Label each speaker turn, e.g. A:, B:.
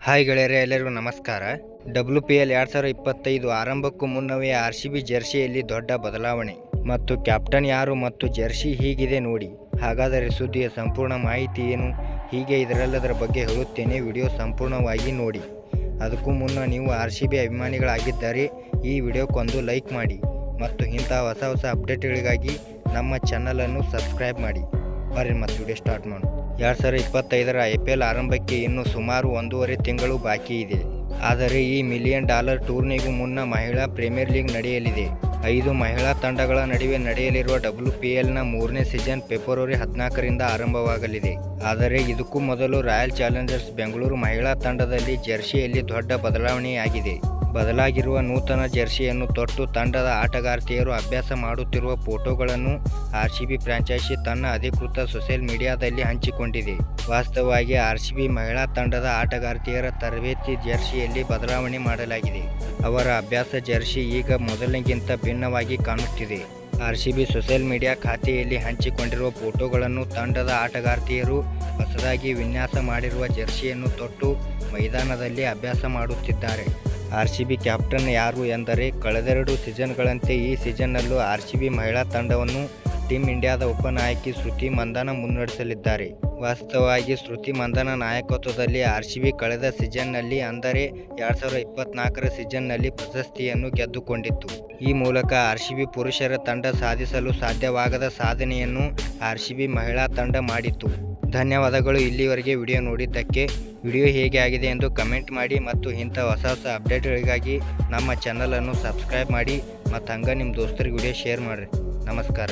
A: Hi ಗೆಳೆಯರೇ, ಎಲ್ಲರಿಗೂ ನಮಸ್ಕಾರ. WPL 2025 ಆರಂಭಕ್ಕೂ ಮುನ್ನವೇ RCB ಜೆರ್ಸಿಯಲ್ಲಿ ದೊಡ್ಡ ಬದಲಾವಣೆ ಮತ್ತು ಕ್ಯಾಪ್ಟನ್ ಯಾರು ಮತ್ತು ಜೆರ್ಸಿ ಹೀಗಿದೆ ನೋಡಿ. ಹಾಗಾದರೆ ಸುದ್ದಿಯ ಸಂಪೂರ್ಣ ಮಾಹಿತಿ ಏನು, ಹೀಗೆ ಇದರೆಲ್ಲದರ ಬಗ್ಗೆ ಹೇಳುತ್ತೇನೆ. ವಿಡಿಯೋ ಸಂಪೂರ್ಣವಾಗಿ ನೋಡಿ. ಅದಕ್ಕೂ ಮುನ್ನ ನೀವು RCB ಅಭಿಮಾನಿಗಳಾಗಿದ್ದರೆ ಈ ವಿಡಿಯೋಕ್ಕೊಂದು ಲೈಕ್ ಮಾಡಿ ಮತ್ತು ಇಂತಹ ಹೊಸ ಅಪ್ಡೇಟ್ಗಳಿಗಾಗಿ ನಮ್ಮ ಚಾನಲನ್ನು ಸಬ್ಸ್ಕ್ರೈಬ್ ಮಾಡಿ. ಬರ್ರಿ ಮತ್ತು ವಿಡಿಯೋ ಸ್ಟಾರ್ಟ್ ಮಾಡೋಣ. 2025 IPL ಆರಂಭಕ್ಕೆ ಇನ್ನು ಸುಮಾರು 1.5 ತಿಂಗಳು ಬಾಕಿ ಇದೆ. ಆದರೆ ಈ $1 ಮಿಲಿಯನ್ ಟೂರ್ನಿಗೂ ಮುನ್ನ ಮಹಿಳಾ ಪ್ರೀಮಿಯರ್ ಲೀಗ್ ನಡೆಯಲಿದೆ. 5 ಮಹಿಳಾ ತಂಡಗಳ ನಡುವೆ ನಡೆಯಲಿರುವ WPLನ 3ನೇ ಸೀಸನ್ ಫೆಬ್ರವರಿ 14ರಿಂದ ಆರಂಭವಾಗಲಿದೆ. ಆದರೆ ಇದಕ್ಕೂ ಮೊದಲು ರಾಯಲ್ ಚಾಲೆಂಜರ್ಸ್ ಬೆಂಗಳೂರು ಮಹಿಳಾ ತಂಡದಲ್ಲಿ ಜೆರ್ಸಿಯಲ್ಲಿ ದೊಡ್ಡ ಬದಲಾವಣೆಯಾಗಿದೆ. ಬದಲಾಗಿರುವ ನೂತನ ಜೆರ್ಸಿಯನ್ನು ತೊಟ್ಟು ತಂಡದ ಆಟಗಾರ್ತಿಯರು ಅಭ್ಯಾಸ ಮಾಡುತ್ತಿರುವ ಫೋಟೋಗಳನ್ನು RCB ಫ್ರಾಂಚೈಸಿ ತನ್ನ ಅಧಿಕೃತ ಸೋಷಿಯಲ್ ಮೀಡಿಯಾದಲ್ಲಿ ಹಂಚಿಕೊಂಡಿದೆ. ವಾಸ್ತವವಾಗಿ RCB ಮಹಿಳಾ ತಂಡದ ಆಟಗಾರ್ತಿಯರ ತರಬೇತಿ ಜೆರ್ಸಿಯಲ್ಲಿ ಬದಲಾವಣೆ ಮಾಡಲಾಗಿದೆ. ಅವರ ಅಭ್ಯಾಸ ಜೆರ್ಸಿ ಈಗ ಮೊದಲಿಗಿಂತ ಭಿನ್ನವಾಗಿ ಕಾಣುತ್ತಿದೆ. RCB ಸೋಷಿಯಲ್ ಮೀಡಿಯಾ ಖಾತೆಯಲ್ಲಿ ಹಂಚಿಕೊಂಡಿರುವ ಫೋಟೋಗಳನ್ನು ತಂಡದ ಆಟಗಾರ್ತಿಯರು ಹೊಸದಾಗಿ ವಿನ್ಯಾಸ ಮಾಡಿರುವ ಜೆರ್ಸಿಯನ್ನು ತೊಟ್ಟು ಮೈದಾನದಲ್ಲಿ ಅಭ್ಯಾಸ ಮಾಡುತ್ತಿದ್ದಾರೆ. RCB ಕ್ಯಾಪ್ಟನ್ ಯಾರು ಎಂದರೆ, ಕಳೆದೆರಡು ಸೀಸನ್ಗಳಂತೆ ಈ ಸೀಸನ್ನಲ್ಲೂ RCB ಮಹಿಳಾ ತಂಡವನ್ನು ಟೀಮ್ ಇಂಡಿಯಾದ ಉಪನಾಯಕಿ ಸ್ಮೃತಿ ಮಂದನ ಮುನ್ನಡೆಸಲಿದ್ದಾರೆ. ವಾಸ್ತವವಾಗಿ ಸ್ಮೃತಿ ಮಂದನ ನಾಯಕತ್ವದಲ್ಲಿ RCB ಕಳೆದ ಸೀಸನ್ನಲ್ಲಿ ಅಂದರೆ 2024 ಸೀಸನ್ನಲ್ಲಿ ಪ್ರಶಸ್ತಿಯನ್ನು ಗೆದ್ದುಕೊಂಡಿತ್ತು. ಈ ಮೂಲಕ RCB ಪುರುಷರ ತಂಡ ಸಾಧಿಸಲು ಸಾಧ್ಯವಾಗದ ಸಾಧನೆಯನ್ನು RCB ಮಹಿಳಾ ತಂಡ ಮಾಡಿತ್ತು. ಧನ್ಯವಾದಗಳು ಇಲ್ಲಿವರೆಗೆ ವಿಡಿಯೋ ನೋಡಿದ್ದಕ್ಕೆ. ವಿಡಿಯೋ ಹೇಗೆ ಆಗಿದೆ ಎಂದು ಕಮೆಂಟ್ ಮಾಡಿ ಮತ್ತು ಇಂಥ ಹೊಸ ಅಪ್ಡೇಟ್ಗಳಿಗಾಗಿ ನಮ್ಮ ಚಾನಲನ್ನು ಸಬ್ಸ್ಕ್ರೈಬ್ ಮಾಡಿ ಮತ್ತು ಹಂಗೆ ನಿಮ್ಮ ದೋಸ್ತರಿಗೆ ವಿಡಿಯೋ ಶೇರ್ ಮಾಡಿರಿ. ನಮಸ್ಕಾರ.